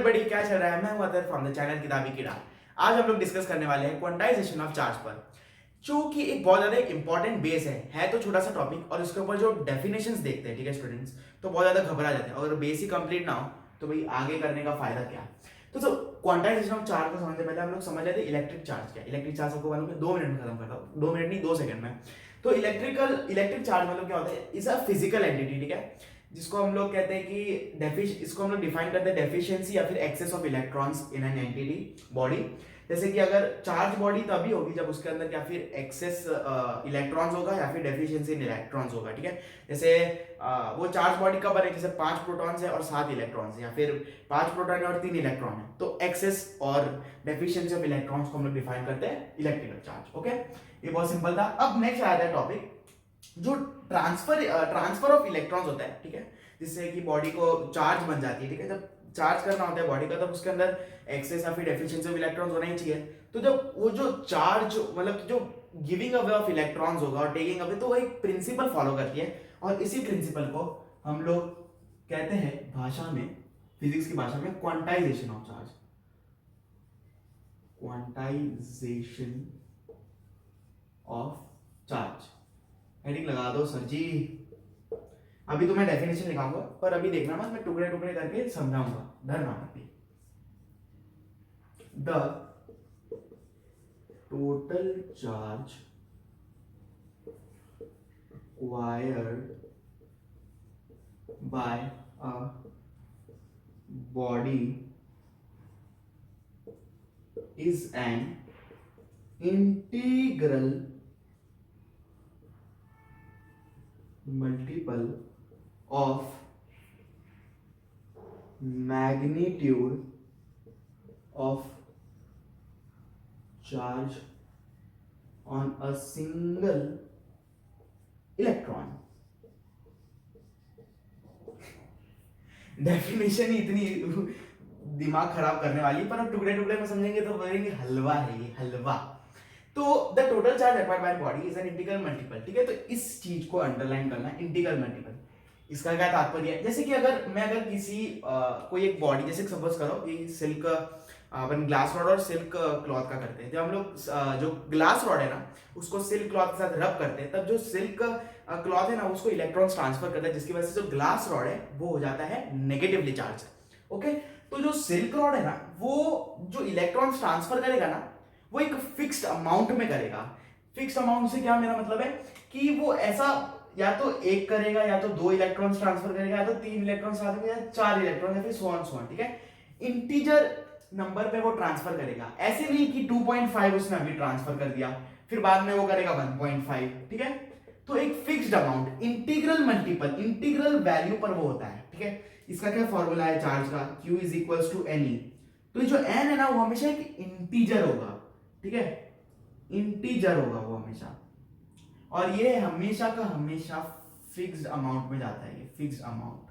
बड़ी क्या चल रहा है। मैं हूं अतर फ्रॉम द चैनल किताबी कीड़ा। आज हम लोग डिस्कस करने वाले हैं क्वांटाइजेशन ऑफ चार्ज पर, जो कि एक बहुत ज्यादा इंपॉर्टेंट बेस है तो छोटा सा टॉपिक, और इसके ऊपर जो डेफिनेशंस देखते हैं, ठीक है स्टूडेंट्स, तो बहुत ज्यादा घबरा जाते हैं। और बेस ही कंप्लीट ना हो तो भाई आगे करने का फायदा क्या। तो क्वांटाइजेशन ऑफ चार्ज को समझने से पहले हम लोग समझ लेते हैं इलेक्ट्रिक चार्ज क्या। इलेक्ट्रिक चार्ज आपको मालूम है, 2 मिनट में खत्म करता हूँ, 2 मिनट नहीं 2 सेकंड में। तो इलेक्ट्रिक चार्ज मतलब क्या होता है, इज अ फिजिकल एंटिटी, ठीक है, जिसको हम लोग कहते हैं कि इसको हम लोग डिफाइन करते हैं डेफिशिएंसी या फिर excess of electrons in an entity body. जैसे कि अगर चार्ज बॉडी तभी होगी जब उसके अंदर या फिर एक्सेस इलेक्ट्रॉन्स होगा या फिर डेफिशिएंसी इन इलेक्ट्रॉन्स होगा, ठीक है। जैसे वो चार्ज बॉडी कब बने, जैसे 5 प्रोटॉन्स है और 7 इलेक्ट्रॉन्स है, या फिर 5 प्रोटॉन है और 3 इलेक्ट्रॉन है, तो एक्सेस और डेफिशिएंसी ऑफ इलेक्ट्रॉन्स को हम लोग डिफाइन करते हैं इलेक्ट्रिकल चार्ज। ओके, ये बहुत सिंपल था। अब नेक्स्ट आ जाता है टॉपिक जो ट्रांसफर ऑफ इलेक्ट्रॉन्स होता है, ठीक है, जिससे कि बॉडी को चार्ज बन जाती है, ठीक है। जब चार्ज करना होता है बॉडी का, तब उसके अंदर एक्सेस या फिर डेफिशिएंसी ऑफ इलेक्ट्रॉन्स होना ही चाहिए। तो जब वो जो चार्ज मतलब जो गिविंग अवे ऑफ इलेक्ट्रॉन्स होगा और टेकिंग अवे, तो वो एक प्रिंसिपल फॉलो करती है, और इसी प्रिंसिपल को हम लोग कहते हैं भाषा में, फिजिक्स की भाषा में, quantization of charge. Quantization of charge heading लगा दो सर जी। अभी तो मैं डेफिनेशन लिखाऊंगा, पर अभी देखना मत, मैं टुकड़े टुकड़े करके समझाऊंगा, डरना मत। The total charge acquired by a body is an integral multiple of magnitude of charge on a single electron। Definition ही इतनी दिमाग खराब करने वाली, पर अब टुकड़े टुकड़े में समझेंगे तो बोलेंगे हलवा है ये, हलवा। तो the total charge acquired by body is an integral multiple, ठीक है। तो इस चीज को अंडरलाइन करना है, इंटीग्रल मल्टीपल। इसका क्या तात्पर्य है, जैसे कि अगर किसी कोई एक बॉडी, जैसे सपोज करो कि सिल्क, अपन ग्लास रॉड और सिल्क क्लॉथ का करते हैं। जब हम लोग जो ग्लास रॉड है ना, उसको सिल्क क्लॉथ के साथ रब करते हैं, तब जो सिल्क क्लॉथ है ना, उसको इलेक्ट्रॉन्स ट्रांसफर करता है, जिसकी वजह से जो ग्लास रॉड है वो हो जाता है नेगेटिवली चार्ज। ओके, तो जो सिल्क रॉड है ना, वो जो इलेक्ट्रॉन्स ट्रांसफर करेगा ना, वो एक फिक्स्ड अमाउंट में करेगा। फिक्स्ड अमाउंट से क्या मेरा मतलब है कि वो ऐसा या तो एक करेगा, या तो 2 इलेक्ट्रॉन्स ट्रांसफर करेगा, या तो 3 इलेक्ट्रॉन्स ट्रांसफर करेगा, या 4 इलेक्ट्रॉन, या फिर सो ऑन, ठीक है। इंटीजर नंबर पे वो ट्रांसफर करेगा, ऐसे नहीं कि 2.5 उसने अभी ट्रांसफर कर दिया फिर बाद में वो करेगा 1.5, ठीक है। तो एक fixed amount, integral multiple, integral value पर वो होता है, ठीक है। इसका क्या फॉर्मूला है चार्ज का, Q is equals to n e. तो ये जो n है ना, वो हमेशा एक इंटीजर होगा, ठीक है, इंटीजर होगा वो हमेशा, और ये हमेशा का हमेशा फिक्स्ड अमाउंट में जाता है। ये फिक्स्ड अमाउंट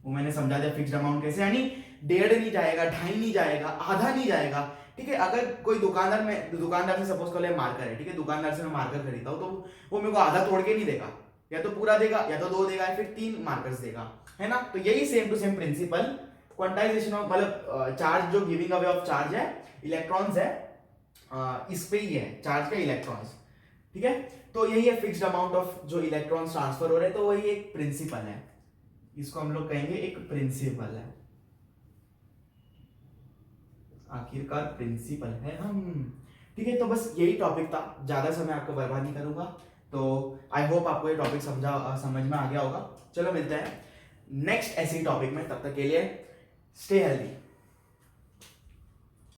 वो मैंने समझा दिया, फिक्स्ड अमाउंट कैसे, यानी 1.5 नहीं जाएगा, 2.5 नहीं जाएगा, आधा नहीं जाएगा, ठीक है। अगर कोई दुकानदार से सपोज कर ले मार्कर है, ठीक है, दुकानदार से मैं मार्कर खरीदता हूं, तो वो मेरे को आधा तोड़ के नहीं देगा, या तो पूरा देगा, या तो 2 देगा, या फिर 3 मार्कर्स देगा, है ना। तो यही same to same principle quantization of, मतलब चार्ज जो गिविंग अवे ऑफ चार्ज है, इलेक्ट्रॉन्स है, इस पे ही है चार्ज का इलेक्ट्रॉन्स, ठीक है। तो यही है फिक्स्ड अमाउंट ऑफ जो इलेक्ट्रॉन्स ट्रांसफर हो रहे हैं, तो वही एक प्रिंसिपल है, इसको हम लोग कहेंगे एक प्रिंसिपल है, आखिरकार प्रिंसिपल है हम, ठीक है। तो बस यही टॉपिक था, ज्यादा समय आपको बर्बाद नहीं करूंगा। तो आई होप आपको ये टॉपिक समझ में आ गया होगा। चलो मिलते हैं नेक्स्ट ऐसे ही टॉपिक में, तब तक के लिए स्टे हेल्दी।